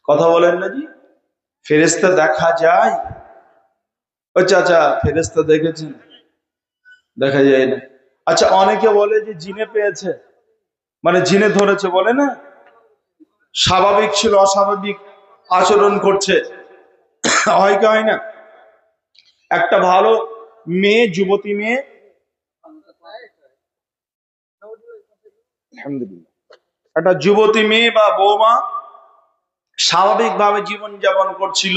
কথা বলেন না জি? ফেরেশতা দেখা যায়? ও চাচা, ফেরেশতা দেখেছেন? দেখা যায় না। আচ্ছা, অনেকে বলে যে জিনে পেয়েছে, মানে জিনে ধরেছে, বলে না? স্বাভাবিক ছিল, অস্বাভাবিক আচরণ করছে, হয় কি হয় না? একটা ভালো মেয়ে, যুবতী মেয়ে, আলহামদুলিল্লাহ, একটা যুবতী মেয়ে বা বৌমা স্বাভাবিকভাবে জীবন যাপন করছিল,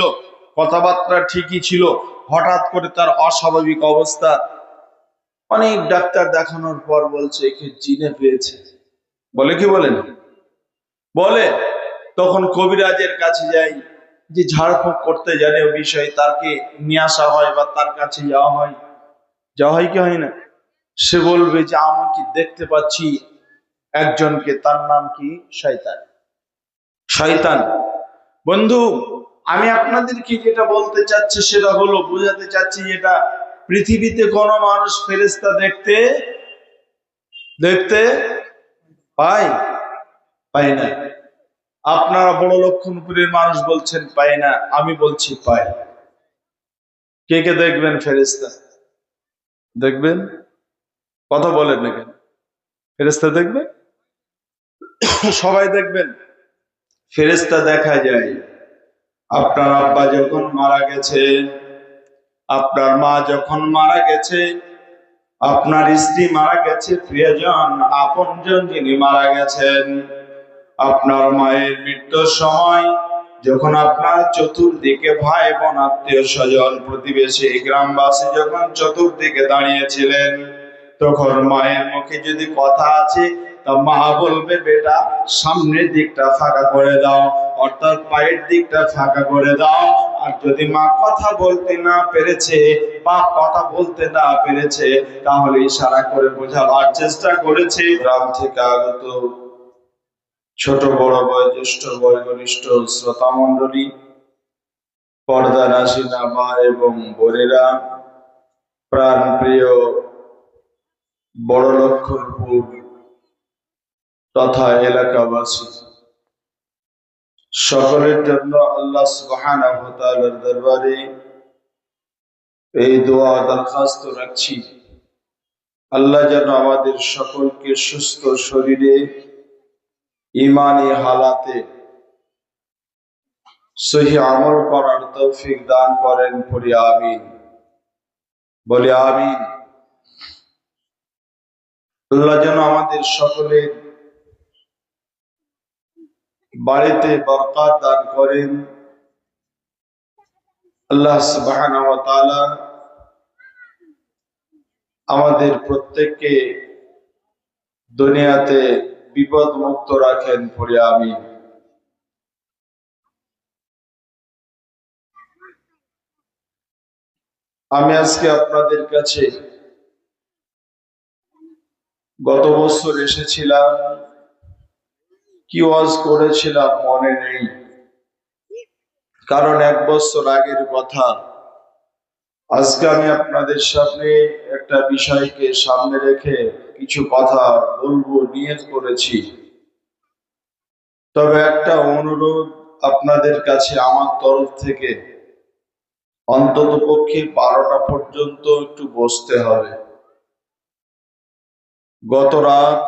কথাবার্তা ঠিকই ছিল, হঠাৎ করে তার অস্বাভাবিক অবস্থা, অনেক ডাক্তার দেখানোর পর বলছে একে জিনে পেয়েছে। বলে কি বলেন? বলে। তখন কবিরাজের কাছে যাই, যে ঝাড়ফুঁক করতে জানে ও বিষয়ে, তাকে নিয়ে আসা হয় বা তার কাছে যাওয়া হয়। যাওয়া হয় কি হয় না? সে বলবে যে আমি কি দেখতে পাচ্ছি একজনকে, তার নাম কি? শয়তান। শয়তান। বন্ধু, আমি আপনাদেরকে যেটা বলতে চাচ্ছি সেটা হলো, বোঝাতে চাচ্ছি, যেটা পৃথিবীতে কোন মানুষ ফেরেশতা দেখতে দেখতে পায়? পায় না। আপনারা বড় লক্ষণপুরের মানুষ বলছেন পায় না, আমি বলছি পায়। কে কে দেখবেন ফেরেশতা? দেখবেন? কথা বলেন না কেন? ফেরেশতা দেখবেন? সবাই দেখবেন? ফেরেশতা দেখা যায়। আপনার আব্বা যখন মারা গেছে, আপনার মা যখন মারা গেছে, আপনার স্ত্রী মারা গেছে, প্রিয়জন আপনজন যিনি মারা গেছেন, আপনার মায়ের মৃত্যুর সময় যখন আপনার চতুর্দিকে ভাই বোন, আত্মীয় স্বজন, প্রতিবেশী, গ্রামবাসী যখন চতুর্দিকে দাঁড়িয়েছিলেন, তখন মায়ের মুখে যদি কথা আছে, তা মা বলবে বেটা সামনের দিকটা ফাঁকা করে দাও, অর্থাৎ পায়ের দিকটা ফাঁকা করে দাও। আর যদি মা কথা বলতে না পেরেছে বা কথা বলতে না পেরেছে, তাহলে ইশারা করে বোঝাবার চেষ্টা করেছে। গ্রাম থেকে আগত ছোট বড় বয়োজ্যেষ্ঠ বয়োগরিষ্ঠ শ্রোতা মন্ডলী, পর্দা রাশিনা মা এবং বোনেরা, প্রাণ প্রিয় বড় লক্ষণপুর তথা এলাকাবাসী, সকলের জন্য আল্লাহ সুবহানাহু ওয়া তাআলার দরবারে এই দোয়া দরখাস্ত রাখছি, আল্লাহ যেন আমাদের সকলকে সুস্থ শরীরে, ঈমানি হালাতে সহি আমল করার তৌফিক দান করেন। পড়ি আমিন, বলি আমিন। আল্লাহ যেন আমাদের সকলের বাড়িতে বরকত দান করেন। আল্লাহ সুবহানাহু ওয়া তাআলা আমাদের প্রত্যেককে দুনিয়াতে বিপদ মুক্ত রাখেন। পড়ি আমিন। আমি আজকে আপনাদের কাছে গত বছর এসেছিলাম, কি ওয়াজ করেছিলাম মনে নেই, কারণ 1 বছর আগের কথা। আজকে আমি আপনাদের সামনে একটা বিষয়কে সামনে রেখে কিছু কথা বলবো, নিয়ত করেছি। তবে একটা অনুরোধ আপনাদের কাছে আমার তরফ থেকে, অন্তত পক্ষে 12টা পর্যন্ত একটু বসতে হবে। গত রাত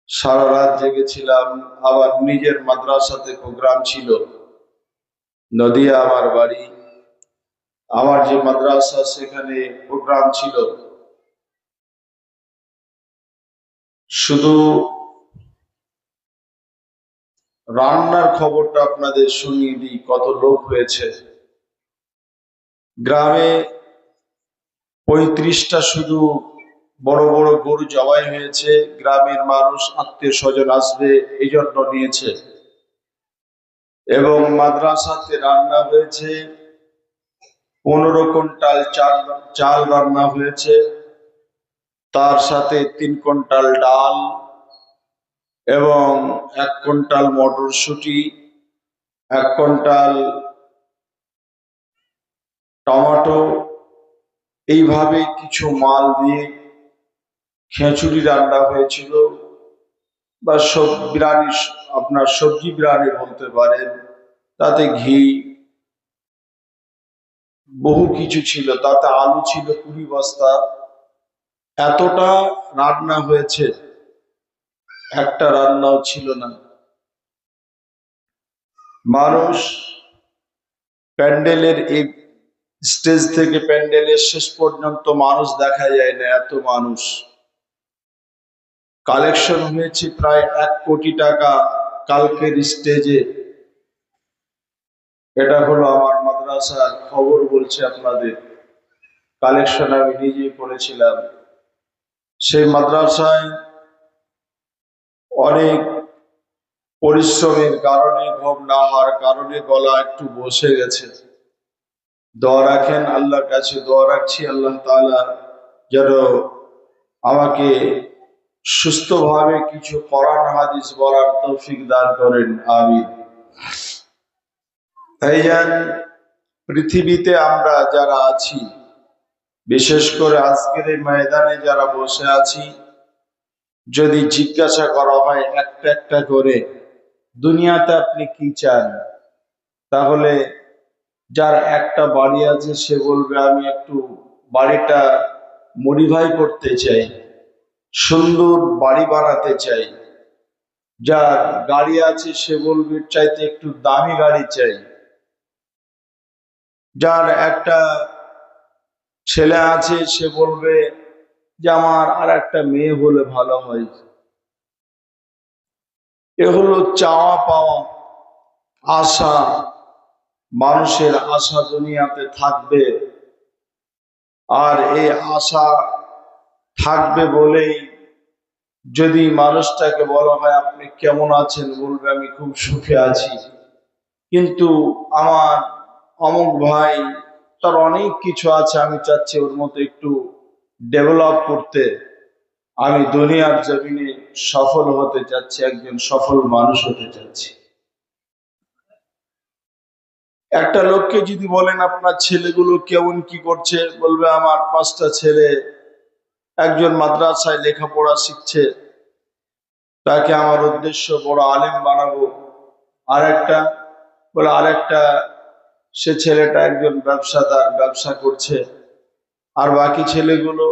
সারা রাত জেগেছিলাম, আবার নিজের মাদ্রাসাতে প্রোগ্রাম ছিল, নদিয়া আমার বাড়ি, আমার যে মাদ্রাসা সেখানে প্রোগ্রাম ছিল। শুধু রান্নার খবরটা আপনাদের শুনিয়ে দিই, কত লোক হয়েছে গ্রামে। 35টা শুধু বড় বড় গরু জবাই হয়েছে, গ্রামের মানুষ আত্মীয় স্বজন আসবে এই জন্য নিয়েছে। এবং মাদ্রাসাতে রান্না হয়েছে 15 কুইন্টাল চাল রান্না হয়েছে, তার সাথে 3 কুইন্টাল ডাল এবং 1 কুইন্টাল মটরশুঁটি, 1 কুইন্টাল টমেটো, এইভাবে কিছু মাল দিয়ে খিচুড়ি রান্না হয়েছিল। বা সব বিরিয়ানি, আপনার সবজি বিরিয়ানি বলতে পারেন, তাতে ঘি বহু কিছু ছিল, তাতে আলু ছিল 20 বস্তা। এতটা রান্না হয়েছে, একটা রান্নাও ছিল না। মানুষ প্যান্ডেলের এই স্টেজ থেকে প্যান্ডেলের শেষ পর্যন্ত মানুষ দেখা যায় না, এত মানুষ। কালেকশন হয়েছে প্রায় 1 কোটি টাকা কালকের স্টেজে। এটা হলো আমার মাদ্রাসার খবর, বলছে আপনাদের। কালেকশন আমি নিজেই করেছিলাম। সেই মাদ্রাসায় অনেক পরিশ্রমের কারণে, ঘুম না হওয়ার কারণে গলা একটু বসে গেছে। দোয়া রাখেন, আল্লাহর কাছে দোয়া রাখছি, আল্লাহ তাআলা যেন আমাকে সুস্থভাবে কিছু কোরআন হাদিস বলার তৌফিক দান করেন, আমিন। ভাইজান, পৃথিবীতে আমরা যারা আছি, বিশেষ করে আজকের এই ময়দানে যারা বসে আছি, যদি জিজ্ঞাসা করা হয় একটা একটা করে দুনিয়াতে আপনি কি চান, তাহলে যার একটা বাড়ি আছে সে বলবে আমি একটু বাড়িটা মডিফাই করতে চাই, সুন্দর বাড়ি বানাতে চাই। যার গাড়ি আছে সে বলবে চাইতে একটু দামি গাড়ি চাই। যার একটা ছেলে আছে সে বলবে যে আমার আর একটা মেয়ে হলে ভালো হয়। এ হলো চাওয়া পাওয়া, আশা। মানুষের আশা দুনিয়াতে থাকবে, আর এই আশা থাকবে বলেই যদি মানুষটাকে বলা হয় আপনি কেমন আছেন, বলবে আমি খুব সুখে আছি। কিন্তু আমার অমুক ভাই, তার অনেক কিছু আছে, আমি চাচ্ছি ওর মতো একটু ডেভেলপ করতে, আমি দুনিয়ার জমিনে সফল হতে চাচ্ছি, একজন সফল মানুষ হতে চাচ্ছি। একটা লোককে যদি বলেন আপনার ছেলেগুলো কেমন কি করছে, বলবে আমার 5টা ছেলে, একজন মাদ্রাসায় লেখাপড়া শিখছে, তাকে আমার উদ্দেশ্য বড় আলেম বানাবো। আর একটা বলে, আরেকটা সে ছেলেটা একজন ব্যবসাদার, ব্যবসা করছে। আর বাকি ছেলেগুলো,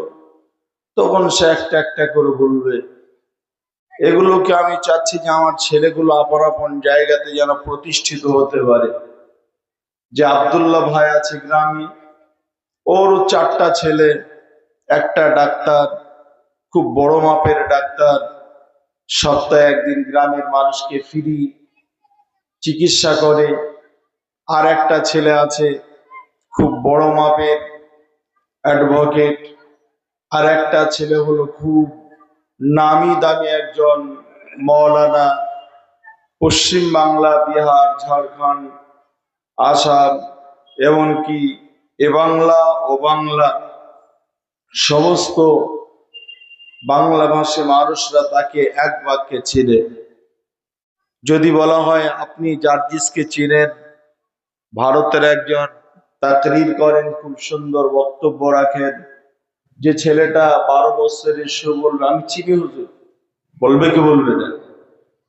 তখন সে একটা একটা করে বলবে। এগুলোকে আমি চাচ্ছি যে আমার ছেলেগুলো আপন আপন জায়গাতে যেন প্রতিষ্ঠিত হতে পারে। যে আব্দুল্লাহ ভাই আছে গ্রামে, ওর 4টা ছেলে, একটা ডাক্তার, খুব বড় মাপের ডাক্তার, সপ্তাহে একদিন গ্রামের মানুষকে ফ্রি চিকিৎসা করে। আর একটা ছেলে আছে খুব বড় মাপের অ্যাডভোকেট। আর একটা ছেলে হলো খুব নামি দামি একজন মৌলানা, পশ্চিম বাংলা, বিহার, ঝাড়খণ্ড, আসাম, এমনকি এ বাংলা ও বাংলা সমস্ত বাংলা ভাষী মানুষরা তাকে এক বাক্যে চিনে। যদি বলা হয় আপনি জার্জিসকে চিনেন, ভারতের একজন, তাকরির করেন, খুব সুন্দর বক্তব্য রাখেন, যে ছেলেটা 12 বছরের, সে বলবে আমি চিনি হুজুর, বলবে কি বলবে না?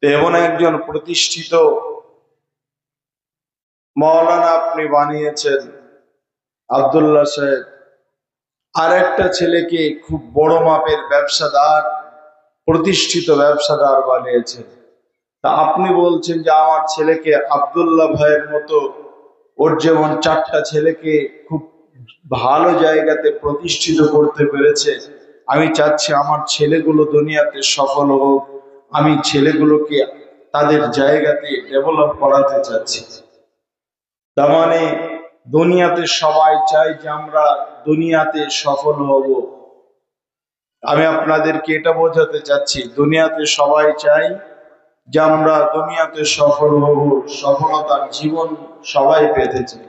এমন একজন প্রতিষ্ঠিত মাওলানা আপনি বানিয়েছেন আব্দুল্লাহ সাহেব। আর একটা ছেলেকে খুব বড় মাপের ব্যবসাদার, প্রতিষ্ঠিত ব্যবসাদার বানিয়েছেন। তা আপনি বলছেন যে আমার ছেলেকে আব্দুল্লাহ ভাইয়ের মতো, ওর যেমন 4টা ছেলেকে খুব ভালো জায়গাতে প্রতিষ্ঠিত করতে পেরেছে, আমি চাচ্ছি আমার ছেলেগুলো দুনিয়াতে সফল হোক, আমি ছেলেগুলোকে তাদের জায়গাতে ডেভেলপ করাতে চাচ্ছি। তার মানে দুনিয়াতে সবাই চাই যে আমরা দুনিয়াতে সফল হব। আমি আপনাদেরকে এটা বোঝাতে চাচ্ছি, দুনিয়াতে সবাই চাই যে আমরা দুনিয়াতে সফল হব, সফলতার জীবন সবাই পেতে চাই।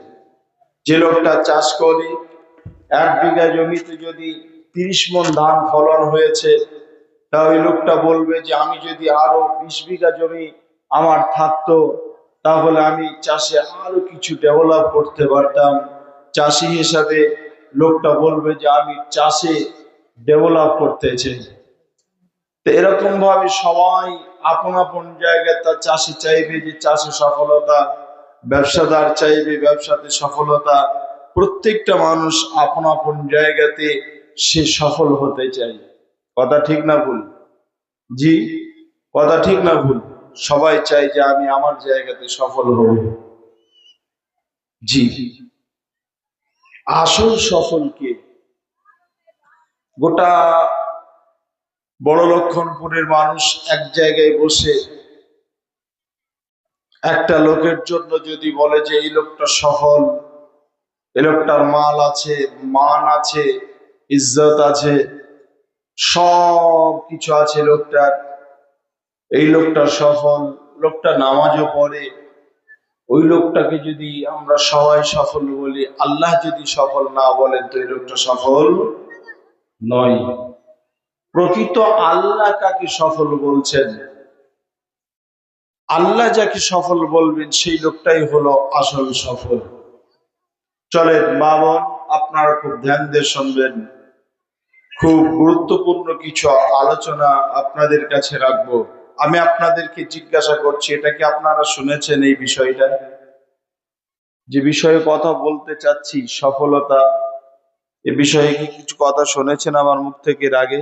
যে লোকটা চাষ করে, 1 বিঘা জমিতে যদি 30 মণ ধান ফলন হয়েছে, তা ওই লোকটা বলবে যে আমি যদি আরো 20 বিঘা জমি আমার থাকতো, তাহলে আমি চাষে আরো কিছু ডেভেলপ করতে পারতাম। চাষি হিসাবে লোকটা বলবে যে আমি চাষে ডেভেলপ করতে চাই। তো এরকম ভাবে সবাই আপন আপন জায়গায় তার চাষি চাইবে যে চাষে সফলতা, ব্যবসাদার চাইবে ব্যবসাতে সফলতা। প্রত্যেকটা মানুষ আপন আপন জায়গাতে সে সফল হতে চায়। কথা ঠিক না ভুল? জি, কথা ঠিক না ভুল? সবাই চায় যে আমি আমার জায়গাতে সফল হব। জি, আসল সফল কে? গোটা বড় লক্ষণপুরের মানুষ এক জায়গায় বসে একটা লোকের জন্য যদি বলে যে এই লোকটা সফল, এই লোকটার মাল আছে, মান আছে, ইজ্জত আছে, সব কিছু আছে লোকটার, এই লোকটা সফল, লোকটা নামাজও পড়ে, ওই লোকটাকে যদি আমরা সবাই সফল বলি, আল্লাহ যদি সফল না বলেন তো এই লোকটা সফল নয়। প্রকৃত আল্লাহ কাকে সফল বলছেন? আল্লাহ যাকে সফল বলবেন সেই লোকটাই হলো আসল সফল। চলেন মা বোন, আপনারা খুব ধ্যান দিয়ে শুনবেন। খুব গুরুত্বপূর্ণ কিছু আলোচনা আপনাদের কাছে রাখবো। আমি আপনাদেরকে জিজ্ঞাসা করছি, এটা কি আপনারা শুনেছেন? এই বিষয়টা, যে বিষয়ে কথা বলতে চাচ্ছি, সফলতা, এ বিষয়ে কি কিছু কথা শুনেছেন আমার মুখ থেকে এর আগে?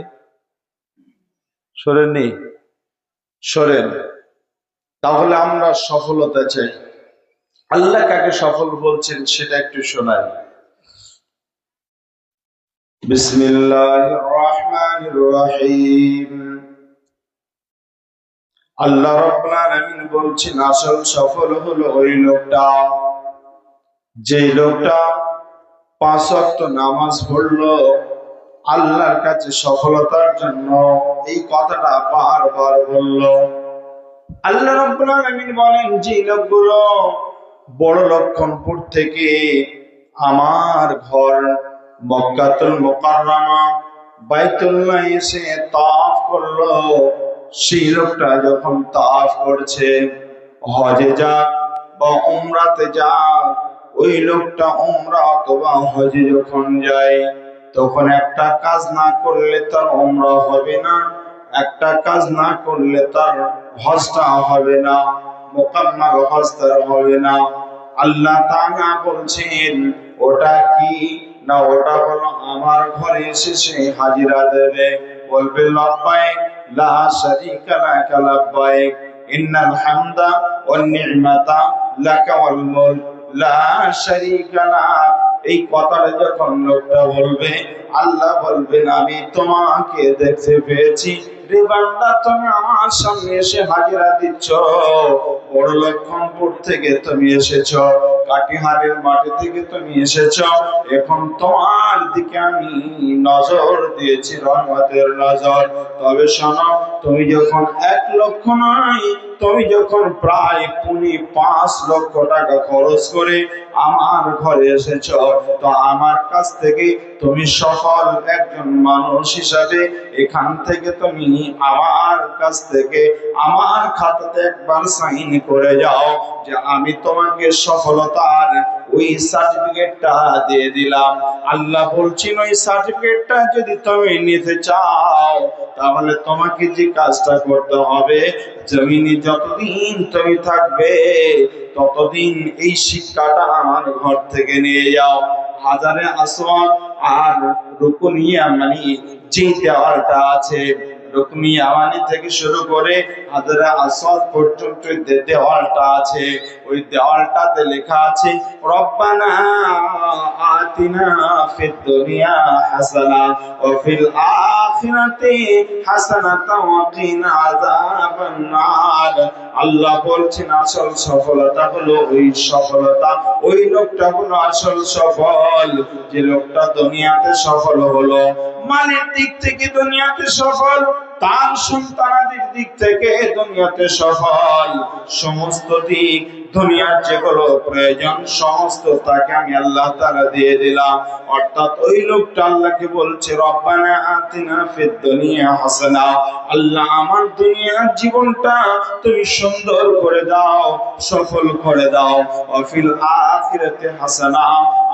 শোনেননি? শোনেন। তাহলে আমরা সফলতা চাই, আল্লাহ কাকে সফল বলছেন সেটা একটু শোনাই। বিসমিল্লাহির রহমানির রহিম। আল্লাহ রাব্বুল আলামিন বলছেন আসল সফল হলো ওই লোকটা, যে লোকটা 5 ওয়াক্ত নামাজ পড়লো আল্লাহর কাছে সফলতার জন্য। এই কথাটা বারবার বললো। আল্লাহ রাব্বুল আলামিন বলেন যে লোকগুলো বড় লক্ষণপুর থেকে আমার ঘর মক্কাতুল মুকাররমা বাইতুল্লাহ এসে তাওয়াফ করলো, সেই লোকটা যখন তাওয়াফ করছে, হজে যা বা উমরাতে যা, ওই লোকটা উমরা অথবা হজে যখন যায় তখন একটা কাজ না করলে তার উমরা হবে না, একটা কাজ না করলে তার হজটা হবে না, মুকাম্মাল হজ তার হবে না। আল্লাহ তাআলা বলছেন ওটা কি না, ওটা হলো আমার ঘরে এসে সে হাজিরা দেবে, বলবে লাব্বাইক লা শারীকা লাকা লাব্বাইক ইন্নাল হামদা ওয়ান নি'মাতা লাকা ওয়াল মুলক লা শারীকা লাক। এই কথাটা যখন লোকটা বলবে, আল্লাহ বলবেন আমি তোমাকে দেখতে পেয়েছি রে বান্দা, তুমি আমার সামনে এসে হাজিরা দিচ্ছ, বড় লক্ষণপুর থেকে তুমি এসেছো, কাটিহারের মাটি থেকে তুমি এসেছো, এখন তোমার দিকে আমি নজর দিয়েছি, রহমতের নজর। তবে শোনো, তুমি যখন 1 লক্ষ নয়, তুমি যখন প্রায় 5 লক্ষ টাকা খরচ করে আমার ঘরে এসেছো, তো আমার কাছ থেকে তুমি সফল একজন মানুষ হিসাবে এখান থেকে তুমি আমার কাছ থেকে আমার খাতাতে একবার সাইন করে যাও যে আমি তোমাকে সফলতার ওই সার্টিফিকেটটা দিয়ে দিলাম। আল্লাহ বলছেন ওই সার্টিফিকেটটা যদি তুমি নিতে চাও তাহলে তোমাকে যে কাজটা করতে হবে, জমিনে যতদিন তুমি থাকবে ততদিন এই শিক্ষাটা আমার ঘর থেকে নিয়ে যাও। হাজারে আসওয়াদ আর রুকুনি ইয়ামানি যে দেওয়ালটা আছে, রুকুনি ইয়ামানি থেকে শুরু করে হাজারে আসওয়াদ পর্যন্ত যে দেওয়ালটা আছে, ওই দেওয়ালটাতে লেখা আছে রব্বানা আতিনা ফিদ দুনিয়া হাসানা ওয়া ফিল আখিরাতি হাসানাতাও ওয়া কিনা আযাবান নার। আল্লাহ বলছেন আসল সফলতা হলো ওই সফলতা, ওই লোকটা হলো আসল সফল, যে লোকটা দুনিয়াতে সফল হলো, মানের দিক থেকে দুনিয়াতে সফল, তার সন্তানাদির দিক থেকে দুনিয়াতে সফল, সমস্ত দিক দুনিয়ার যেগুলো প্রয়োজন সমস্ত তাকে আমি আল্লাহ তাআলা দিয়ে দিলাম। অর্থাৎ ওই লোকটা আল্লাহকে বলছে রব্বানা আতিনা ফিদ দুনিয়া হাসানা, আল্লাহ আমার দুনিয়ার জীবনটা তুমি সুন্দর করে দাও, সফল করে দাও, ওয়া ফিল আখিরাতি হাসানা,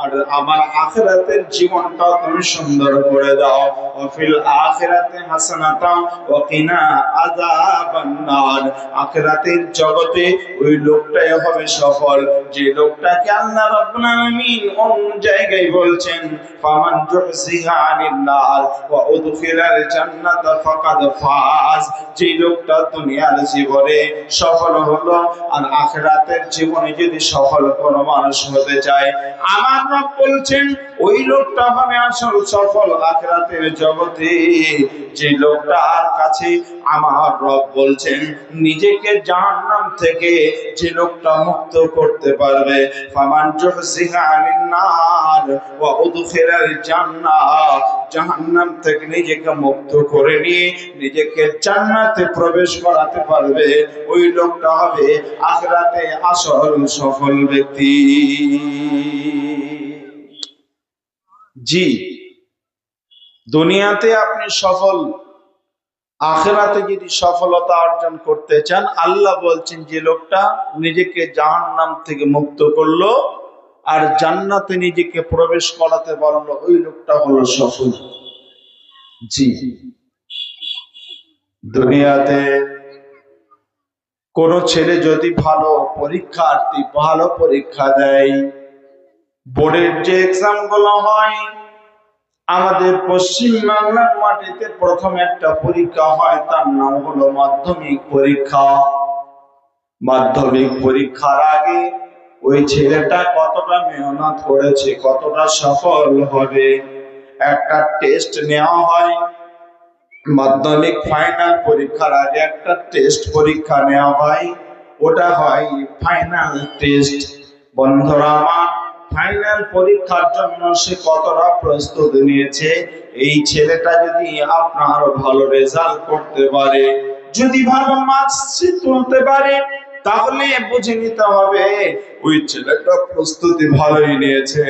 আর আমার আখিরাতের জীবনটা তুমি সুন্দর করে দাও, ওয়া ফিল আখিরাতি হাসানাতা ওয়া কিনা আযাবান নার। আখিরাতের জগতে ওই লোকটাই হবে সফল যে লোকটাকে আল্লাহ রাব্বুল আলামিন অন্য জায়গায় বলছেন ফামান জুহজিহা আনিন নার ওয়া উদখিলাল জান্নাতা ফাকাদ ফাজ। যে লোকটা দুনিয়ার জীবনে সফল হলো আর আখিরাতের জীবনে যদি সফল কোনো মানুষ হতে চায়, আমার রব বলছেন ওই লোকটা হবে আসল সফল আখিরাতের জগতে। যে লোকটার কাছে আমার রব বলছেন নিজেকে জাহান্নাম থেকে যে লোকটা মুক্ত করতে পারবে, ফামান জুহজিহা আনিন নার ওয়া উদখিলাল জান্নাহ, জাহান্নাম থেকে নিজেকে মুক্ত করে নিয়ে নিজেকে জান্নাতে প্রবেশ করাতে পারবে, ওই লোকটা হবে আখিরাতে আসল সফল ব্যক্তি। জি, দুনিয়াতে আপনি সফল, আখিরাতে যদি সফলতা অর্জন করতে চান, আল্লাহ বলছেন যে লোকটা নিজেকে জাহান্নাম থেকে মুক্ত করলো আর জান্নাতে নিজেকে প্রবেশ করাতে পারলো, ওই লোকটা হলো সফল। জি, দুনিয়াতে কোন ছেলে যদি ভালো পরীক্ষার্থী ভালো পরীক্ষা দেয়, বোর্ডের যে এক্সাম গুলো হয় আমাদের পশ্চিম বাংলার মাটিতে প্রথম একটা পরীক্ষা হয়, তার নাম হলো মাধ্যমিক পরীক্ষা। মাধ্যমিক পরীক্ষার আগে ওই ছেলেটা কতটা মেহনত করেছে, কতটা সফল হবে, একটা টেস্ট নেওয়া হয়। মাধ্যমিক ফাইনাল পরীক্ষার আগে একটা টেস্ট পরীক্ষা নেওয়া হয়, ওটা হয় ফাইনাল টেস্ট। বন্ধুরা আমার, ফাইনাল পরীক্ষার জন্য সে কতটা প্রস্তুতি নিয়েছে, এই ছেলেটা যদি আপনার ভালো রেজাল্ট করতে পারে, যদি ভালো মার্কস তুলতে পারে, তাহলে বুঝে নিতে হবে ওই ছেলেটা প্রস্তুতি ভালোই নিয়েছে।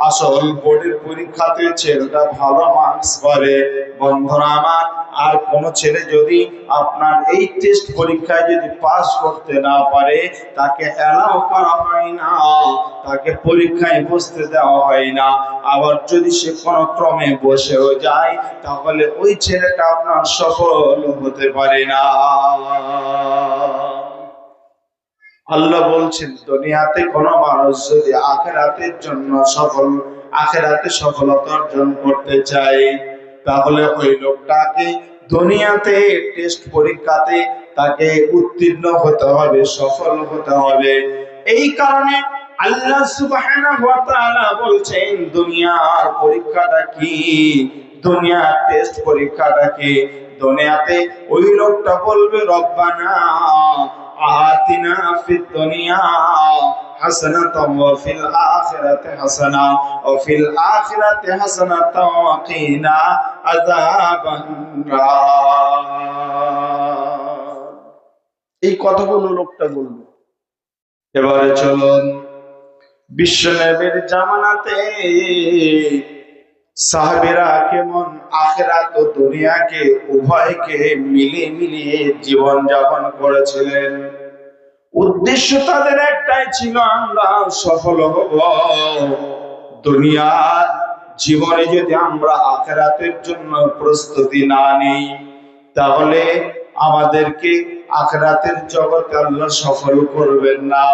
আসল বোর্ডের পরীক্ষাতে ছেলেটা ভালো মার্কস করে। বন্ধুরা আমার, আর কোন ছেলে যদি আপনার এই টেস্ট পরীক্ষায় যদি পাস করতে না পারে, তাকে অ্যালাউ করা হয় না, তাকে পরীক্ষায় বসতে দেওয়া হয় না। আবার যদি সে কোনো ক্রমে বসেও যায়, তাহলে ওই ছেলেটা আপনার সফল হতে পারে না। আল্লাহ বলছেন দুনিয়াতে কোন মানুষ যদি আখিরাতের জন্য আখিরাতে সফলতা অর্জন করতে চায়, তাহলে ওই লোকটাকে দুনিয়াতে টেস্ট পরীক্ষাতে তাকে উত্তীর্ণ হতে হবে, সফল হতে হবে। এই কারণে আল্লাহ সুবহানাহু ওয়া তাআলা বলছেন দুনিয়ার পরীক্ষাটা কি, দুনিয়ার টেস্ট পরীক্ষাটা কি। দুনিয়াতে ওই লোকটা বলবে রব্বানা আতিনা ফিদ দুনিয়া হাসানাতাও ওয়া ফিল আখিরাতি হাসানা ওয়া ফিল আখিরাতি হাসানাতাও ওয়া কিনা আযাবান নার। এই কথাগুলো লোকটা বলবে। এবারে চলুন বিশ্ব নবীর জামানাতে সাহাবীরা কেমন আখিরাত ও দুনিয়াকে উভয়কে মিলিয়ে জীবন যাপন করেছিলেন। উদ্দেশ্য তাদের একটাই ছিল, আমরা সফল হব। দুনিয়ার জীবনে যদি আমরা আখিরাতের জন্য প্রস্তুতি না নিই, তাহলে আমাদেরকে আখিরাতের জগতে আল্লাহ সফল করবেন না।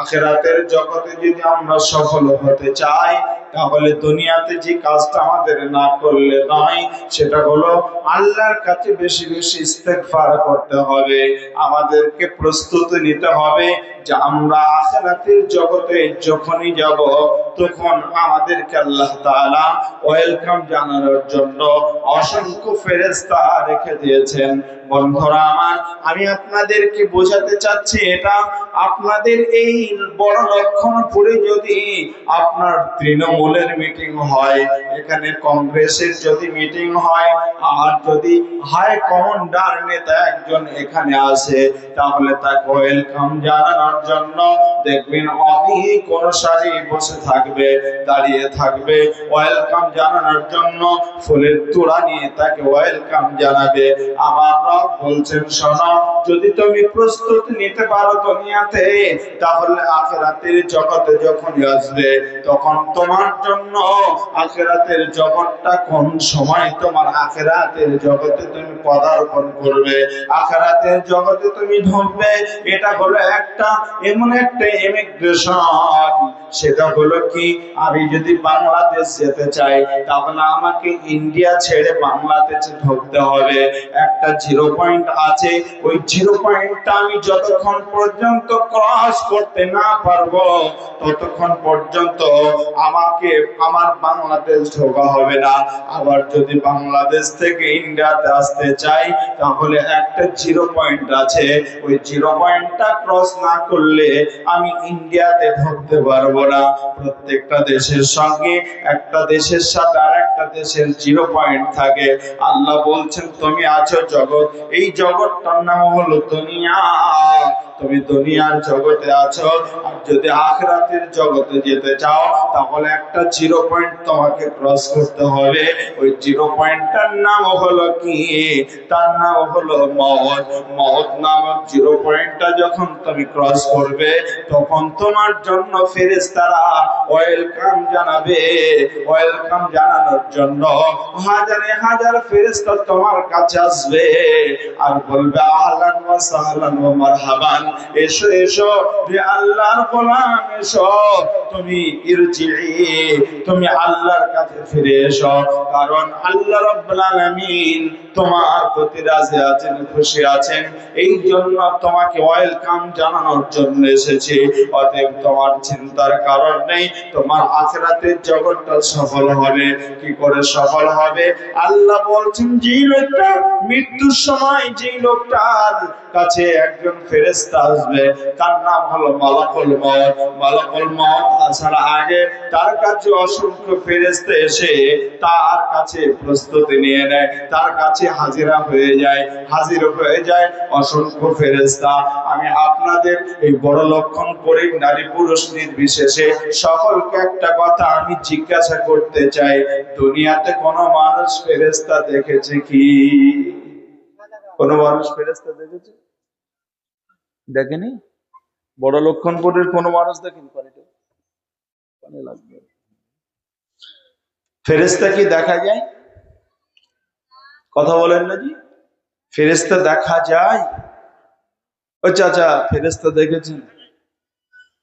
আখিরাতের জগতে যদি আমরা সফল হতে চাই, তাহলে দুনিয়াতে যে কাজটা আমাদের না করলে নয়, সেটা হলো আল্লাহর কাছে বেশি বেশি ইস্তেগফার করতে হবে। আমাদেরকে প্রস্তুতি নিতে হবে যে আমরা আখিরাতের জগতে যখনই যাব, তখন আমাদেরকে আল্লাহ তাআলা ওয়েলকাম জানানোর জন্য অসংখ্য ফেরেশতা রেখে দিয়েছেন। বন্ধুরা আমার, আমি আপনাদেরকে বোঝাতে চাচ্ছি, এটা আপনাদের এই বড় লক্ষণপুরে যদি আপনার তৃণমূলের মিটিং হয়, এখানে কংগ্রেসের যদি মিটিং হয়, আর যদি হাই কমান্ডার নেতা একজন এখানে আসে, তাহলে তাকে ওয়েলকাম জানানোর জন্য দেখবেন অনেক অনুসারী বসে থাকবে, দাঁড়িয়ে থাকবে, ওয়েলকাম জানানোর জন্য ফুলের তোড়া নিয়ে তাকে ওয়েলকাম জানাবে। আমার রব বলছেন শোনো, যদি তুমি প্রস্তুতি নিতে পারো দুনিয়াতে, তাহলে আখিরাতের জগতে যখন আসবে তখন তোমার জন্য আখিরাতের জগৎটা কোন সময় তোমার আখিরাতের জগতে তুমি পদার্পণ করবে, আখিরাতের জগতে তুমি ঢুকবে, এটা হলো একটা এমন একটা ইমিগ্রেশন। সেটা হলো কি, আমি যদি বাংলাদেশ যেতে চাই তাহলে আমাকে ইন্ডিয়া ছেড়ে বাংলাদেশে ঢুকতে হবে। একটা জিরো পয়েন্ট আছে, ওই জিরো পয়েন্টটা আমি যতক্ষণ পর্যন্ত ক্রস করতে না পারবো ততক্ষণ পর্যন্ত আমাকে আমার বাংলাদেশ ঢোকা হবে না। আবার যদি বাংলাদেশ থেকে ইন্ডিয়াতে আসতে চাই তাহলে একটা জিরো পয়েন্ট আছে, ওই জিরো পয়েন্টটা ক্রস না করলে আমি ইন্ডিয়াতে ঢুকতে পারবো না। প্রত্যেকটা দেশের সঙ্গে একটা দেশের সাথে আর একটা দেশের জিরো পয়েন্ট থাকে। আল্লাহ বলছেন তুমি আছো জগৎ, এই জগৎটার নাম হলো দুনিয়া, তুমি দুনিয়ার জগতে আছো। আর যদি আখিরাতের জগতে যেতে চাও তাহলে একটা জিরো পয়েন্ট তোমাকে ক্রস করতে হবে। ওই জিরো পয়েন্টটার নাম হলো কি, তার নাম হলো মওত। মওত নামক জিরো পয়েন্টটা যখন তুমি ক্রস করবে তখন তোমার জন্য ফেরেশতারা ওয়েলকাম জানাবে। ওয়েলকাম জানানোর জন্য হাজারে হাজার ফেরেশতা তোমার কাছে আসবে আর বলবে আহলান ওয়া সাহলান ওয়া মারহাবান, এসো এসো হে আল্লাহর গোলাম, এসো তুমি ইরজিই, তুমি আল্লাহর কাছে ফিরে এসো, কারণ আল্লাহ রাব্বুল আলামিন তোমার প্রতি রাজি আছেন, খুশি আছেন, এই জন্য তোমাকে ওয়েলকাম জানানোর জন্য এসেছি। অতএব তোমার চিন্তার কারণ নেই, তোমার আখিরাতের জগৎটা সফল হবে। কি করে সফল হবে? আল্লাহ বলছেন যে লোকটা মৃত্যুর সময় যে লোকটার কাছে একজন ফেরেশতা আসবে তার নাম হলো মালাকুল মউত। মালাকুল মউত আসার আগে তার কাছে অসংখ্য ফেরেশতা এসে তার কাছে প্রস্তুতি নিয়ে নেয়, তার কাছে হাজিরা হয়ে যায়, হাজির হয়ে যায় অসংখ্য ফেরেশতা। আমি আপনাদের এই বড় লক্ষণ করে নারী পুরুষ নির্বিশেষে সকলকে একটা কথা আমি জিজ্ঞাসা করতে চাই, দুনিয়াতে কোন মানুষ ফেরেশতা দেখেছে কি? কোন মানুষ ফেরেশতা দেখেছে? দেখেনি? বড় লক্ষণপুরের কোন মানুষ দেখেনি? পানি লাগবে। ফেরেশতা কি দেখা যায়? কথা বলেন না জি, ফেরেশতা দেখা যায়? ও চাচা ফেরেশতা দেখেছেন?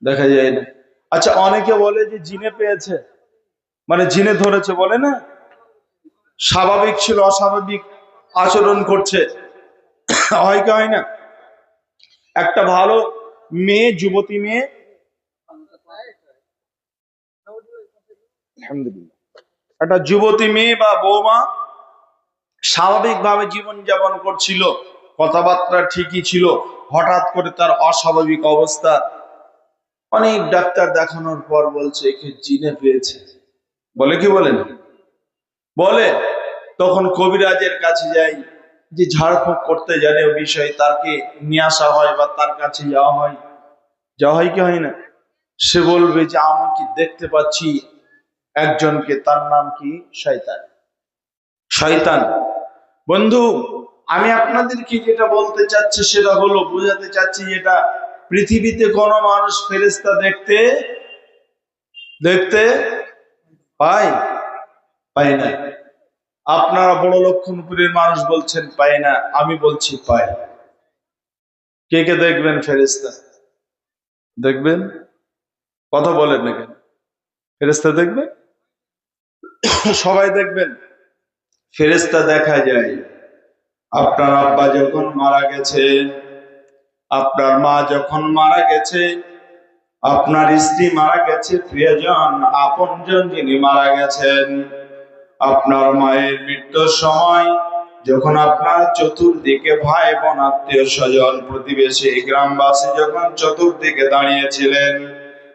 দেখা যায় না। আচ্ছা, অনেকে বলে যে জিনে পেয়েছে, মানে জিনে ধরেছে, বলে না, স্বাভাবিক ছিল অস্বাভাবিক আচরণ করছে, হয় কি হয় না? একটা ভালো মেয়ে, যুবতী মেয়ে, আলহামদুলিল্লাহ, একটা যুবতী মেয়ে বা বৌমা স্বাভাবিকভাবে জীবনযাপন করছিল, কথাবার্তা ঠিকই ছিল, হঠাৎ করে তার অস্বাভাবিক অবস্থা। অনেক ডাক্তার দেখানোর পর বলছে একে জিনে পেয়েছে। বলে কি বলেন? বলে। তখন কবিরাজের কাছে যাই, যে ঝাড়ফুঁক করতে জানে ও বিষয়ে, তাকে নিয়ে আসা হয় বা তার কাছে যাওয়া হয়। যাওয়া হয় কি হয় না? সে বলবে যে আমি কি দেখতে পাচ্ছি একজনকে, তার নাম কি? শয়তান। শয়তান। বন্ধু, আমি আপনাদেরকে যেটা বলতে চাচ্ছি সেটা হলো, বোঝাতে চাচ্ছি, যেটা পৃথিবীতে কোন মানুষ ফেরেশতা দেখতে দেখতে পায়? পায় না। আপনারা বড় লক্ষণপুরের মানুষ বলছেন পায় না, আমি বলছি পায়। কে কে দেখবেন ফেরেশতা? দেখবেন? কথা বলেন না কেন? ফেরেশতা দেখবেন? সবাই দেখবেন? ফেরেশতা দেখা যায়। আপনার আব্বা যখন মারা গেছে, আপনার মা যখন মারা গেছে, আপনার স্ত্রী মারা গেছে, প্রিয়জন আপনজন যিনি মারা গেছেন, আপনার মায়ের মৃত্যুর সময় যখন আপনার চতুর্দিকে ভাই বোন আত্মীয় স্বজন প্রতিবেশী গ্রামবাসী যখন চতুর্দিকে দাঁড়িয়েছিলেন,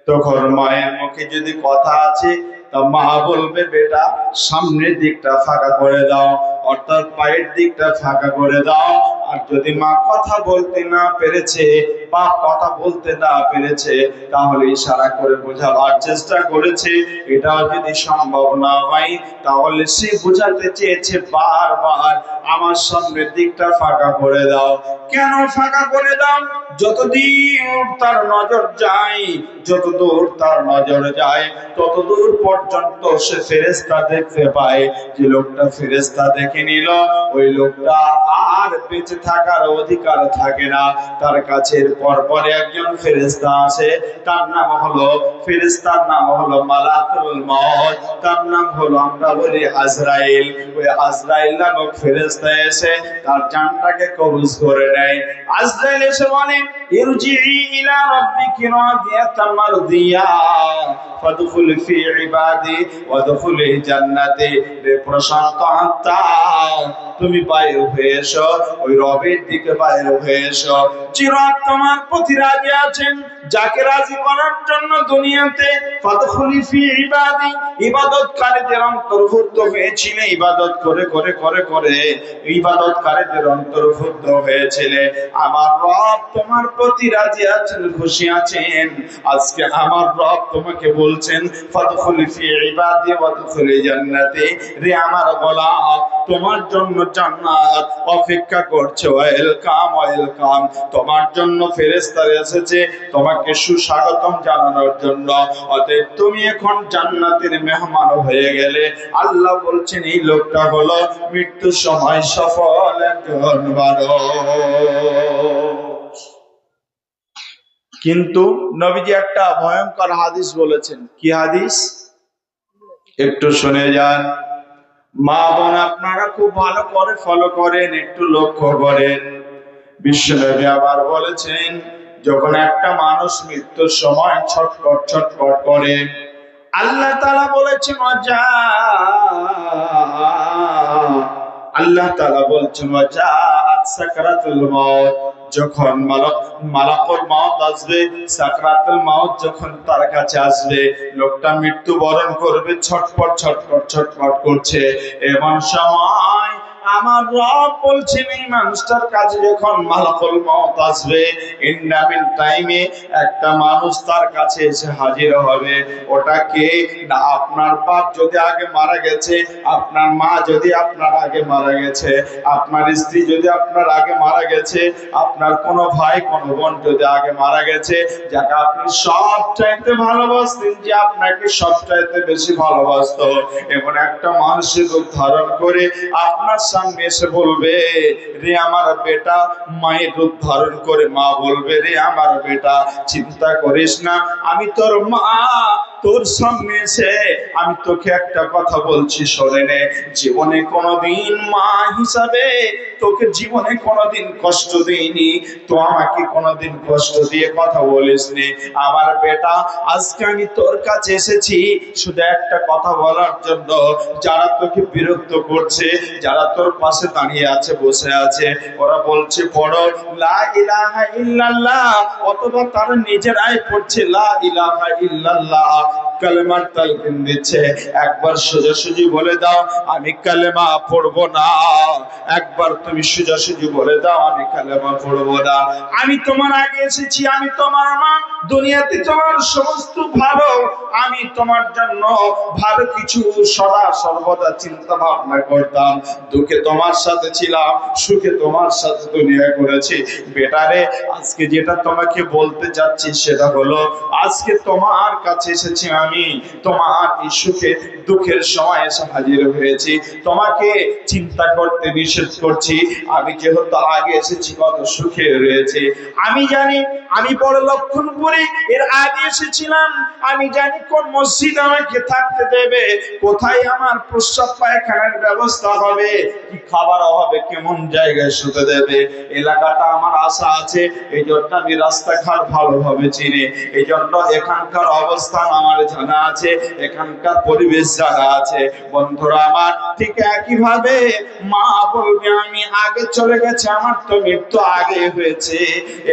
তখন মায়ের মুখে যদি কথা আছে তা মা বলবে বেটা সামনের দিকটা ফাঁকা করে দাও, অর্থাৎ পায়ের দিকটা ফাঁকা করে দাও। আর যদি মা কথা বলতে না পেরেছে বা কথা বলতে না পেরেছে তাহলে ইশারা করে বোঝাবার চেষ্টা করেছে, এটাও যদি সম্ভব না হয় তাহলে সে বোঝাতে চেয়েছে বারবার আমার সামনের দিকটা ফাঁকা করে দাও। কেন ফাঁকা করে দাও? যতদিন তার নজর যায়, যতদূর তার নজর যায় ততদূর পর্যন্ত সে ফেরেশতা দেখতে পায়। যে লোকটা ফেরেশতা দেখে নিল ওই লোকটা আর বেঁচে থাকার অধিকার থাকে না। তার কাছে পরপরে একজন ফেরেশতা আছে, তার নাম হলো, ফেরেশতার নাম হলো মালাকুল মউত, তার নাম হলো আমরা বলি আজরাইল। ওই আজরাইল নামক ফেরেশতা এসে তার জানটাকে কবজ করে নেয়। আজরাইল এসে বলে ইরজি ইলা রাব্বিকি রাদিয়াতাম মারদিয়া ফাদখুলি ফি ইবাদি ওয়াদখুলি জান্নাতি। রে প্রশান্ত আত্মা, তুমি বাইর হয়ে এসো, ওই রবের দিকে বাইর হয়ে এসো। যে রব তোমার প্রতি রাজি আছেন, যাকে রাজি করার জন্য দুনিয়াতে ফাদখুলি ফি ইবাদি, ইবাদতকারীদের অন্তর্ভুক্ত হয়েছিলে, ইবাদত করে করে করে করে ইবাদতকারীদের অন্তর্ভুক্ত হয়েছিলে। আমার রব তোমার প্রতি রাজি আছেন, খুশি আছেন। আজকে আমার রব তোমাকে বলছেন ফাদখুলি ফি ইবাদি ওয়াদখুলি জান্নাতি। রে আমার গোলাম, তোমার জন্য জান্নাত অপেক্ষা করছে। ওয়েলকাম ওয়েলকাম, তোমার জন্য ফেরেশতারা এসেছে তোমাকে সুস্বাগতম জানানোর জন্য। অতএব তুমি এখন জান্নাতের মেহমান হয়ে গেলে। আল্লাহ বলছেন এই লোকটা হলো মৃত্যুর সময় সফল একজন মানুষ। কিন্তু নবীজি একটা ভয়ঙ্কর হাদিস বলেছেন। কি হাদিস? একটু শুনে যান। মা বোন আপনারা খুব ভালো করে ফলো করেন, একটু লক্ষ্য করেন। বিশ্বনবী আবার বলেছেন যখন একটা মানুষ মৃত্যুর সময় ছটফট ছটফট করে, আল্লাহ তাআলা বলেছেন আল্লাহ তাআলা বলছেন ওয়াজাআত সাকরাতুল মাউত, যখন মালাকুল মাউত আসবে, সাকরাতুল মাউত যখন তার কাছে আসবে, লোকটা মৃত্যুবরণ করবে, ছটফট ছটফট ছটফট করছে। এমন সময় আমার রব বলছেন এই মানুষটার কাছে যখন মালাকুল মাউত আসবে, ইন্ডামিন টাইমে একটা মানুষ তার কাছে এসে হাজির হবে। ওটা কে না, আপনার বাপ যদি আগে মারা গেছে, আপনার মা যদি আপনার আগে মারা গেছে, আপনার স্ত্রী যদি আপনার আগে মারা গেছে, আপনার কোনো ভাই কোনো বোন যদি আগে মারা গেছে, যাকে আপনি সব চাইতে ভালোবাসতেন, যে আপনাকে সব চাইতে বেশি ভালোবাসতো, এমন একটা মানুষের রূপ ধারণ করে আপনার সামনে এসে বলবে রে আমার বেটা। মায়ের রূপ ধারণ করে মা বলবে রে আমার বেটা, চিন্তা করিস না, আমি তোর মা, তোর সামনে এসে আমি তোকে একটা কথা বলছি শোনে নে। জীবনে কোনোদিন মা হিসাবে তোকে জীবনে কোনোদিন কষ্ট দিইনি, তো আমাকে কোনোদিন কষ্ট দিয়ে কথা বলিসনি। আমার বেটা আজকে আমি তোর কাছে এসেছি শুধু একটা কথা বলার জন্য। যারা তোকে বিরক্ত করছে, যারা তোর পাশে দাঁড়িয়ে আছে, বসে আছে, ওরা বলছে পড়ো লা ইলাহা ইল্লাল্লাহ, অথবা তারা নিজেরাই পড়ছে লা ইলাহা ইল্লাল্লাহ, কালেমার তালকিন দিচ্ছে। একবার সোজাসুজি বলে দাও আমি কালেমা পড়বো না, একবার তুমি সোজাসুজি বলে দাও আমি কালেমা পড়বো না। আমি তোমার আগে এসেছি, আমি তোমার মা, দুনিয়াতে তোমার সমস্ত ভালো, আমি তোমার জন্য ভালো কিছু সদা সর্বদা চিন্তা ভাবনা করতাম। দুঃখে তোমার সাথে ছিলাম, সুখে তোমার সাথে দুনিয়া করেছি। বেটারে আজকে যেটা তোমাকে বলতে যাচ্ছি সেটা হলো, আজকে তোমার কাছে এসেছি আমি, তোমার এই সুখে দুঃখের সময় এসে হাজির হয়েছি। তোমাকে চিন্তা করতে নিষেধ করছি। আমি যেহেতু আগে এসেছি কত সুখে রয়েছে, আমি জানি আমি বড় লক্ষণপুরে এর আগে এসেছিলাম, আমি জানি কোন মসজিদ আমাকে থাকতে দেবে, কোথায় আমার প্রস্রাব পায়খানার ব্যবস্থা হবে, কি খাবার হবে, কেমন জায়গায় শুতে দেবে। এলাকাটা আমার আশা আছে, এই জন্য আমি রাস্তাঘাট ভালোভাবে চিনি, এই জন্য এখানকার অবস্থান আমার জানা আছে, এখানকার পরিবেশ জানা আছে। বন্ধুরা আমার, ঠিক একইভাবে মা বলবে আমি আগে চলে গেছে, আমার তো মৃত্যু আগে হয়েছে,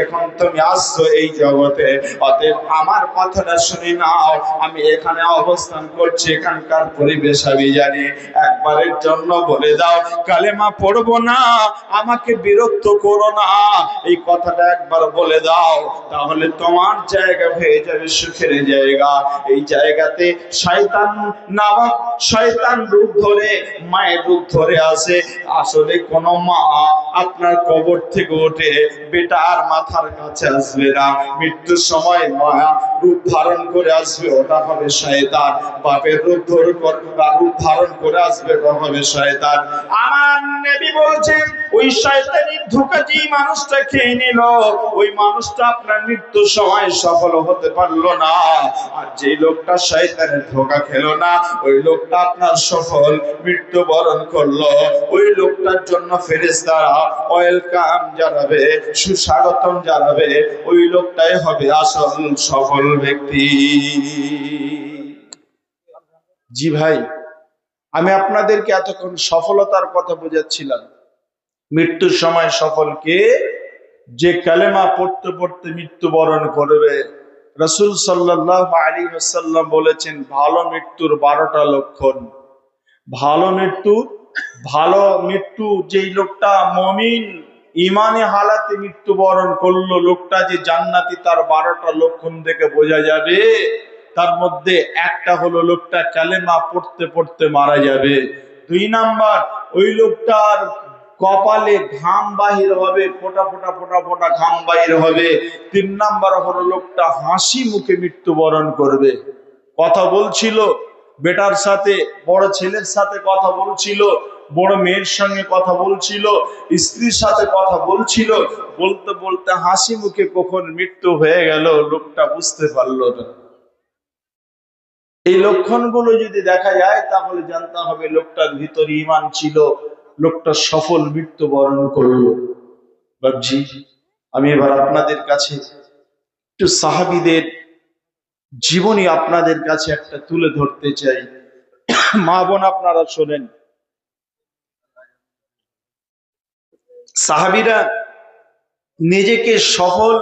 এখন তুমি আসছো আসছো এই জগতে, অতএব আমার কথাটা শুনে নাও। আমি এখানে অবস্থান করছি, এখানকার পরিবেশ আমি জানি। একবারের জন্য বলে দাও কালেমা পড়বো না, আমাকে বিরক্ত করো না, এই কথাটা একবার বলে দাও, তাহলে তোমার জায়গা হয়ে যাবে সুখের জায়গা। এই জায়গাতে শয়তান নামক শয়তান রূপ ধরে, মায়ের রূপ ধরে আসে। আসলে কোন মা আপনার কবর থেকে উঠে বেটার মাথার কাছে আসবে না, মৃত্যুর সময় মা রূপ ধারণ করে আসবে, ওটা হবে শয়তান। বাপের রূপ ধারণ করে আসবে, ওটা হবে শয়তান। আমার নবী বলছেন ওই শয়তানির ধোঁকা যেই মানুষটা খেয়ে নিল, ওই মানুষটা আপনার মৃত্যুর সময় সফল হতে পারলো না। আর যে লোকটা শয়তানের ধোঁকা খেলো না, ওই লোকটা আপনার সফল মৃত্যুবরণ করলো। ওই লোকটার জন্য ফেরেশতারা ওয়েলকাম জানাবে, সুস্বাগতম জানাবে। ওই লোকটাই হবে আসল সফল ব্যক্তি। জি ভাই, আমি আপনাদেরকে এতক্ষণ সফলতার কথা বোঝাচ্ছিলাম। মৃত্যুর সময় সফল কে? যে কালেমা পড়তে পড়তে মৃত্যুবরণ করবে। রাসূল সাল্লাল্লাহু আলাইহি ওয়াসাল্লাম বলেছেন ভালো মৃত্যুর 12টা লক্ষণ। ভালো মৃত্যু যেই লোকটা মুমিন ইমানে হালাতে মৃত্যুবরণ করলো, লোকটা যে জান্নাতি, তার 12টা লক্ষণ থেকে বোঝা যাবে। তার মধ্যে একটা হলো লোকটা কালেমা পড়তে পড়তে মারা যাবে। 2 নাম্বার, ওই লোকটার কপালে ঘাম বাহির হবে, ফোঁটা ফোঁটা ফোঁটা ফোঁটা ঘাম বাহির হবে। 3 নাম্বার হলো লোকটা হাসি মুখে মৃত্যুবরণ করবে। কথা বলছিল বেটার সাথে, বড় ছেলের সাথে কথা বলছিল, বড় মেয়ের সঙ্গে কথা বলছিল, স্ত্রীর সাথে কথা বলছিল, বলতে বলতে হাসি মুখে কখন মৃত্যু হয়ে গেল লোকটা বুঝতে পারলো না। এই লক্ষণগুলো যদি দেখা যায় তাহলে জানতে হবে লোকটার ভিতরে ঈমান ছিল, লোকটা সফল মৃত্যুবরণ করলো। বাবজি, আমি এবার আপনাদের কাছে একটু সাহাবীদের জীবনী আপনাদের কাছে একটা তুলে ধরতে চাই। মা বোন আপনারা শোনেন, সাহাবীরা নিজেকে সফল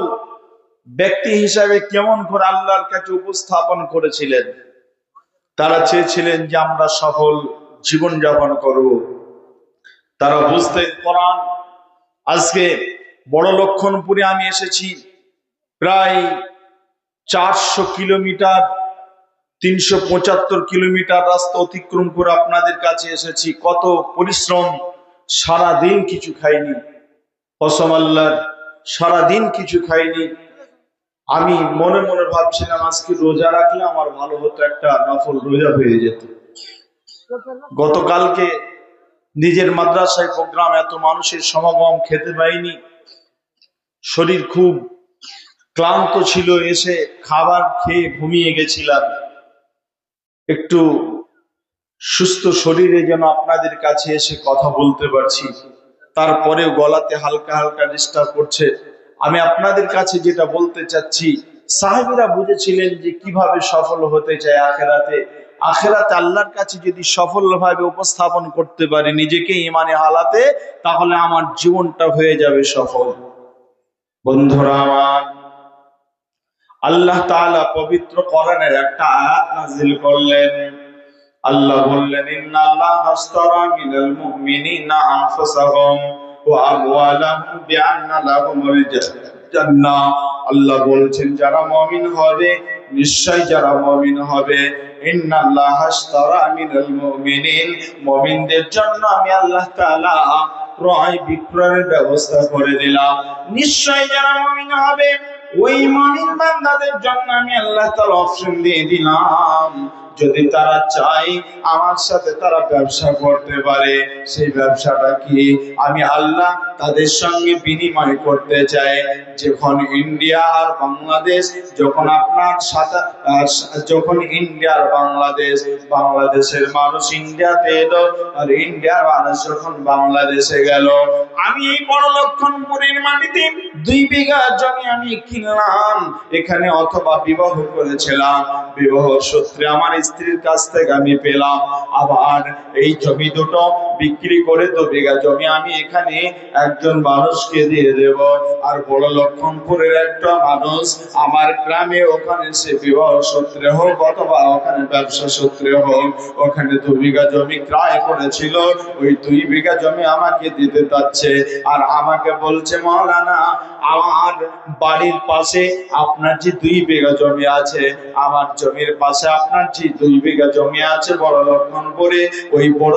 ব্যক্তি হিসাবে কেমন করে আল্লাহর কাছে উপস্থাপন করেছিলেন। তারা চেয়েছিলেন যে আমরা সফল জীবন যাপন করব। তারা বুঝতেন কোরআন। আজকে বড় লক্ষণপুরে আমি এসেছি, প্রায় 400 কিলোমিটার, 375 কিলোমিটার রাস্তা অতিক্রম করে আপনাদের কাছে এসেছি। কত পরিশ্রম, সারাদিন কিছু খাইনি, কসম আল্লাহর, সারাদিন কিছু খাইনি। আমি মনে মনে ভাবছিলাম আজকে রোজা রাখলে আমার ভালো হতো, একটা নফল রোজা হয়ে যেত। গতকালকে নিজের মাদ্রাসায় প্রোগ্রাম, এত মানুষের সমাগম, খেতে পাইনি, শরীর খুব ক্লান্ত ছিল, এসে খাবার খেয়ে ঘুমিয়ে গেছিলাম। একটু সুস্থ শরীরে যেন আপনাদের কাছে এসে কথা বলতে পারছি, তারপরেও গলাতে হালকা হালকা ডিস্টার্ব করছে। আমি আপনাদের কাছে যেটা বলতে চাচ্ছি, সাহাবীরা বুঝেছিলেন যে কিভাবে সফল হতে চায় আখেরাতে। আখেরাতে আল্লাহর কাছে যদি সফলভাবে উপস্থাপন করতে পারি নিজেকে ইমানে হালাতে, তাহলে আমার জীবনটা হয়ে যাবে সফল। বন্ধুরা আমার, আল্লাহ তাআলা পবিত্র কোরআনের একটা আয়াত নাযিল করলেন। আল্লাহ বললেন ইন্নাল্লাহা আশতারা মিনাল মুমিনিনা আনফুসাহুম ওয়া আমওয়ালাহুম বিআন্না লাহুমুল জান্নাহ। আল্লাহ বলছেন যারা মুমিন হবে, নিশ্চয় যারা মুমিন হবে, ইন্নাল্লাহা আশতারা মিনাল মুমিনিন, মুমিনদের জন্য আমি আল্লাহ তাআলা ক্রয় বিক্রয়ের ব্যবস্থা করে দিলাম। নিশ্চয় যারা মুমিন হবে, ওই মুমিন বান্দাদের জন্য আমি আল্লাহ তাআলা অপশন দিয়ে দিলাম, যদি তারা চায় আমার সাথে তারা ব্যবসা করতে পারে। সেই ব্যবসাটা কি? আমি আল্লাহ তাদের সঙ্গে বিনিময় করতে চাই। যখন ইন্ডিয়া আর বাংলাদেশ, যখন আপনার সাথে, যখন ইন্ডিয়া আর বাংলাদেশ, বাংলাদেশের মানুষ ইন্ডিয়াতে এলো, আর ইন্ডিয়ার মানুষ যখন বাংলাদেশে গেল, আমি এই বড় লক্ষণপুরের মাটিতে 2 বিঘা জমি আমি কিনলাম, এখানে অথবা বিবাহ করেছিলাম, বিবাহ সূত্রে আমার স্ত্রীর কাছ থেকে আমি পেলাম। আবার এই জমি দুটো বিক্রি করে 2 বিঘা জমি আমি এখানে একজন মানুষকে দিয়ে দেব। আর বড় লক্ষণপুরের একটা মানুষ আমার গ্রামে, ওখানে সে বিবাহ সূত্রে হোক অথবা ওখানে ব্যবসা সূত্রে হোক, ওখানে 2 বিঘা জমি ক্রয় করেছিল, ওই 2 বিঘা জমি আমাকে দিতে চাচ্ছে। আর আমাকে বলছে, মাওলানা আমার বাড়ির পাশে আপনার যে 2 বিঘা জমি আছে, আমার জমির পাশে আপনার যে 2 বিঘা জমি আছে বড় লক্ষণপুরে, ওই বড়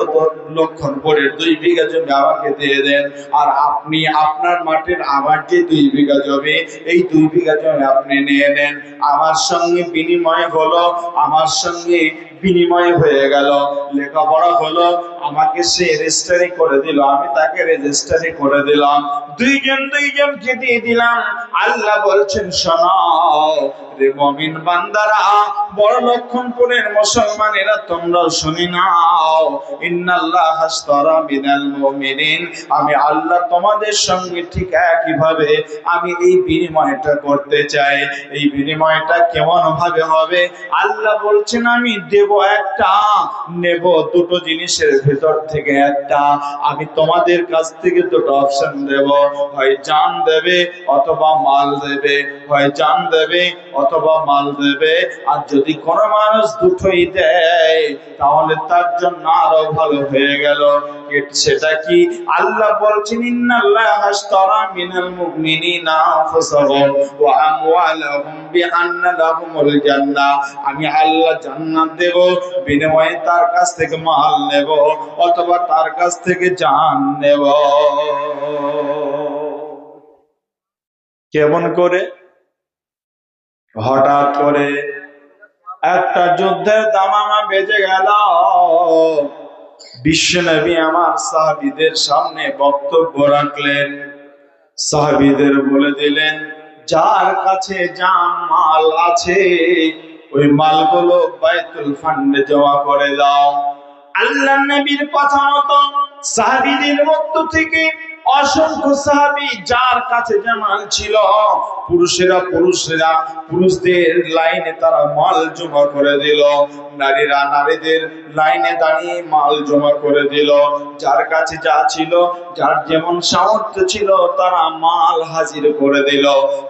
লক্ষণপুরের 2 বিঘা জমি আমাকে দিয়ে দেন। আর আপনি আপনার মাঠের আমার যে 2 বিঘা জমি, এই 2 বিঘা জমি আপনি নিয়ে নেন। আমার সঙ্গে বিনিময় হলো, আমার সঙ্গে বিনিময় হয়ে গেল, লেখাপড়া হলো, আমাকে সে রেজিস্ট্রি করে দিল, আমি তাকে রেজিস্ট্রি করে দিলাম, দুইজনকে দিয়ে দিলাম। আল্লাহ বলছেন, শোনাও রে মুমিন বান্দারা, বড় লক্ষণপুরের মুসলমানেরা, তোমরা শুনে নাও, ইন্নাল্লাহ আশতারা মিনাল মুমিনিন, আমি আল্লাহ তোমাদের সঙ্গে ঠিক একইভাবে আমি এই বিনিময়টা করতে চাই। এই বিনিময়টা কেমন ভাবে হবে? আল্লাহ বলছেন, আমি দেব একটা, নেব দুটো জিনিসের ভেতর থেকে একটা। আমি তোমাদের কাছ থেকে দুটো অপশন দেব, হয় জান দেবে অথবা মাল দেবে, হয় জান দেবে অথবা মাল দেবে। আর যদি কোনো মানুষ দুটোই দেয় তাহলে তার জন্য আরো ভালো হয়ে গেল। সেটা কি? আল্লাহ বলছেন, ইন্নাল্লাহা আশতারা মিনাল মুমিনিনা আনফুসাহুম ওয়া আমওয়ালাহুম বিআন্না লাহুমুল জান্নাহ, আমি আল্লাহ জান্নাত দেব, বিনিময়ে তার কাছ থেকে মাল নেব অথবা তার কাছ থেকে জান নেব। কেমন করে? হঠাৎ করে একটা যুদ্ধের দামামা বেজে গেল। বিশ্বনবী আমার সাহাবীদের সামনে বক্তব্য রাখলেন, সাহাবীদের বলে দিলেন, যার কাছে যা মাল আছে ওই মালগুলো বাইতুল ফান্ডে জমা করে দাও। আল্লাহর নবীর কথা মতো সাহাবীদের মধ্য থেকে অসংখ্য সাহাবী যার কাছে যে মাল ছিল, পুরুষদের লাইনে তারা মাল জমা করে দিল, নারীরা নারীদের লাইনে দাঁড়িয়ে মাল জমা করে দিল। যার কাছে যা ছিল, যার যেমন সামর্থ্য ছিল, তারা মাল হাজির করে দিল।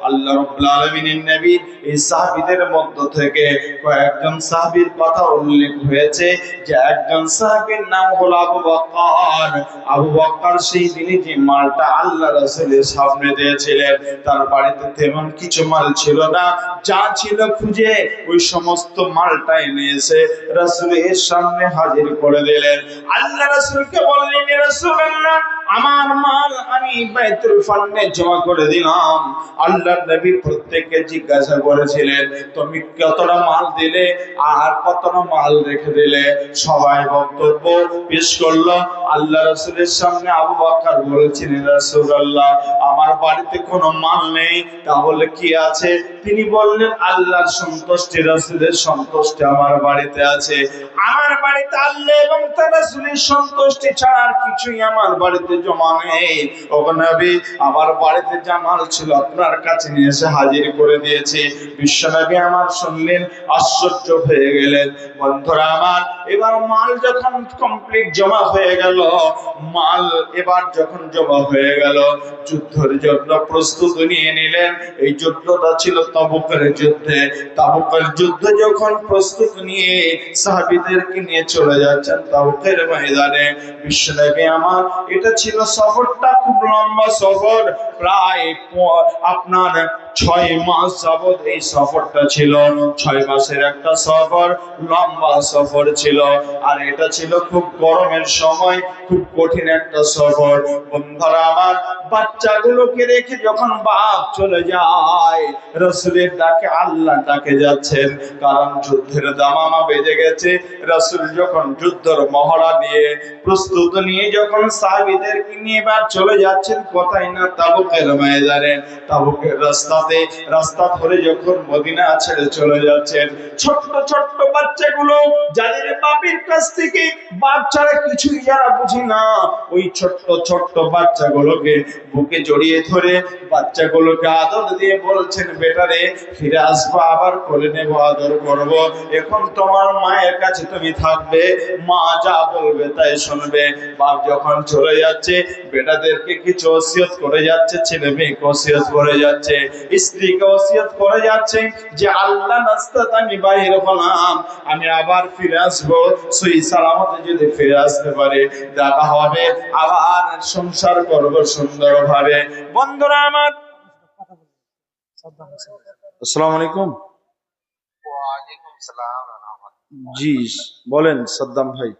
আল্লাহ রাব্বুল আলামিনের নবী এই সাহাবীদের মধ্য থেকে কয়েকজন সাহাবীর কথা উল্লেখ হয়েছে, যে একজন সাহাবীর নাম হলো আবু বকর। আবু বকর সেই দিনে যে মালটা আল্লাহ রাসূলের সামনে দিয়েছিলেন, তার বাড়িতে তেমন কিছু মাল ছিল না, যা ছিল খুঁজে ওই সমস্ত মালটা এনে এসে রাসূলের সামনে হাজির করে দিলেন। আল্লাহ রাসূলকে বললেন, ইয়া রাসূলুল্লাহ, আমার মাল আমি বাইতুল ফান্ডে জমা করে দিলাম। আল্লাহর নবী প্রত্যেককে জিজ্ঞাসা করেছিলেন, তুমি কতটা মাল দিলে আর কতটা মাল রেখে দিলে? সবাই বক্তব্য পেশ করলো। আল্লাহ রাসূলের সামনে আবু বকর বলেছিলেন, রাসূলুল্লাহ, আমার বাড়িতে কোনো মাল নেই, তাহলে কি আছে? তিনি বললেন, আল্লাহর সন্তুষ্টি, রাসূলের সন্তুষ্টি আমার বাড়িতে আছে। আমার বাড়িতে আল্লাহ এবং তার রাসূলের সন্তুষ্টি ছাড়া আর কিছুই আমার বাড়িতে জমা নেই। ওগো নবী, আমার বাড়িতে যা মাল ছিল আপনার কাছে নিয়ে এসে হাজির করে দিয়েছি। বিশ্বনবী আমার শুনলেন, আশ্চর্য হয়ে গেলেন। বন্ধুরা আমার, এবার মাল যখন কমপ্লিট জমা হয়ে গেল, মাল এবার যখন জমা হয়ে গেল, যুদ্ধের জন্য প্রস্তুতি নিয়ে নিলেন। এই যুদ্ধটা ছিল তাবুকের যুদ্ধে। তাবুকের যুদ্ধে যখন প্রস্তুতি নিয়ে সাহাবীদেরকে নিয়ে চলে যাচ্ছেন তাবুকের ময়দানে, বিশ্বনবী আমার, এটা ছিল সফরটা খুব লম্বা সফর, প্রায় আপনার 6 মাস যাবত এই সফরটা ছিল। 6 মাসের একটা সফর, লম্বা সফর ছিল। আর এটা ছিল খুব গরমের সময়, খুব কঠিন একটা সফর। বন্ধুরা আমার, বাচ্চাগুলোকে রেখে যখন বাপ চলে যায়, রাসূলের ডাকে আল্লাহ ডাকে যাচ্ছেন, কারণ যুদ্ধের দামামা বেজে গেছে। রাসূল যখন যুদ্ধের মহড়া নিয়ে প্রস্তুত নিয়ে যখন সাহাবীদেরকে নিয়ে এবার চলে যাচ্ছেন, কোথায় না তাবুকের ময়দানে। তাবুকের রাস্তা সাথে রাস্তা ধরে যখন মদিনা ছেড়ে চলে যাচ্ছেন, ছোট্ট ছোট্ট বাচ্চাগুলো যাদের বাপের কাছ থেকে বাপ ছাড়া কিছুই যারা বুঝি না, ওই ছোট্ট ছোট্ট বাচ্চাগুলোকে বুকে জড়িয়ে ধরে বাচ্চাগুলোকে আদর দিয়ে বলছেন, বেটারে ফিরে আসবো, আবার কোলে নেবো, আদর করবো, এখন তোমার মায়ের কাছে তুমি থাকবে, মা যা বলবে তাই শুনবে। বাপ যখন চলে যাচ্ছে বেটাদেরকে কিছু ওসিয়ত করে যাচ্ছে, ছেলে মেয়েকে ওসিয়ত করে যাচ্ছে, স্ত্রীকে ওসিয়ত করে যাচ্ছে যে আল্লাহ নাস্তাত আমি বাইরে হলাম, আমি আবার ফিরে আসবো, সহি সালামতে যদি ফিরে আসতে পারে দেখা হবে, আবার সংসার করবো সুন্দরভাবে। বন্ধুরা আমার, আসসালামু আলাইকুম। ওয়ালাইকুম সালাম। জি বলেন সাদ্দাম ভাই।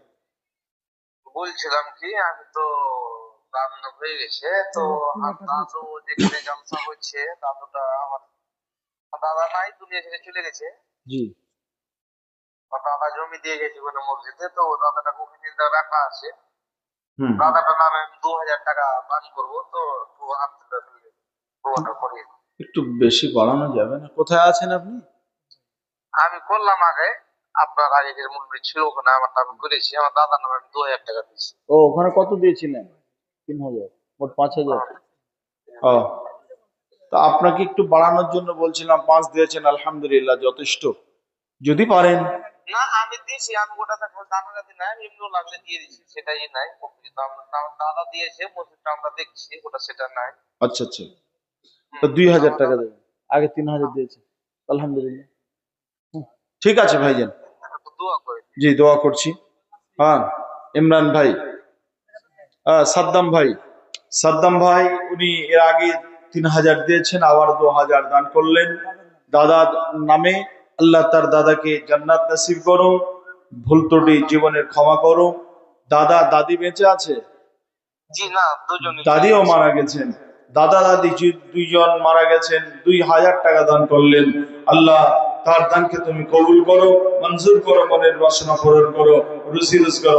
বলছিলাম কি, আমি তো রান্না হয়ে গেছে তো, আর দাদু যেখানে গামছা হচ্ছে, দাদুটা আমার দাদা নাই, দুনিয়া ছেড়ে চলে গেছে। জি আমার দাদা জমি দিয়ে গেছে কোনো মসজিদে, তো দাদাটা ওখানে রাখা আছে। হুম দাদাটার নামে আমি 2000 টাকা দান করবো, তো একটু হাত দোয়াটা করিয়ে। একটু বেশি বাড়ানো যাবে না? কোথায় আছেন আপনি? আমি করলাম আগে, আপনার আগের মুরব্বী ছিল ওখানে, আমার নামে করেছি, আমার দাদার নামে আমি 2000 টাকা দিয়েছি। ও ওখানে কত দিয়েছিলেন? 3000, মোট 5000। ও, তা আপনাকে একটু বাড়ানোর জন্য বলছিলাম, 5 দিয়েছেন, আলহামদুলিল্লাহ, যথেষ্ট। যদি পারেন। না আমি দিয়েছি, আমি ওটাতে দাদাটা দিই নাই, এমনিও লাগলে দিয়ে দিয়েছি, সেটাই নাই। কিন্তু আমার দাদা দিয়েছে, মসজিদটা আমরা দেখছি, ওটা সেটা নাই। আচ্ছা আচ্ছা, তো 2000 টাকা দেবেন, আগে 3000 দিয়েছে, আলহামদুলিল্লাহ। হুম, ঠিক আছে ভাইজান, দোয়া করে। জি দোয়া করছি। হ্যাঁ, ইমরান ভাই, সাদ্দাম ভাই, সাদ্দাম ভাই উনি এর আগে 3000 দিয়েছেন, আবার 2000 দান করলেন দাদার নামে। আল্লাহ তার দাদাকে জান্নাত নসিব করো, ভুল ত্রুটি জীবনের ক্ষমা করো। দাদা দাদি বেঁচে আছে? জি না, দুজনই। দাদিও মারা গেছেন, দাদা দাদি দুইজন মারা গেছেন, 2000 টাকা দান করলেন। আল্লাহ তার দানকে তুমি কবুল করো, মঞ্জুর করো, মনের বাসনা পূরণ করো, রুজি রোজগার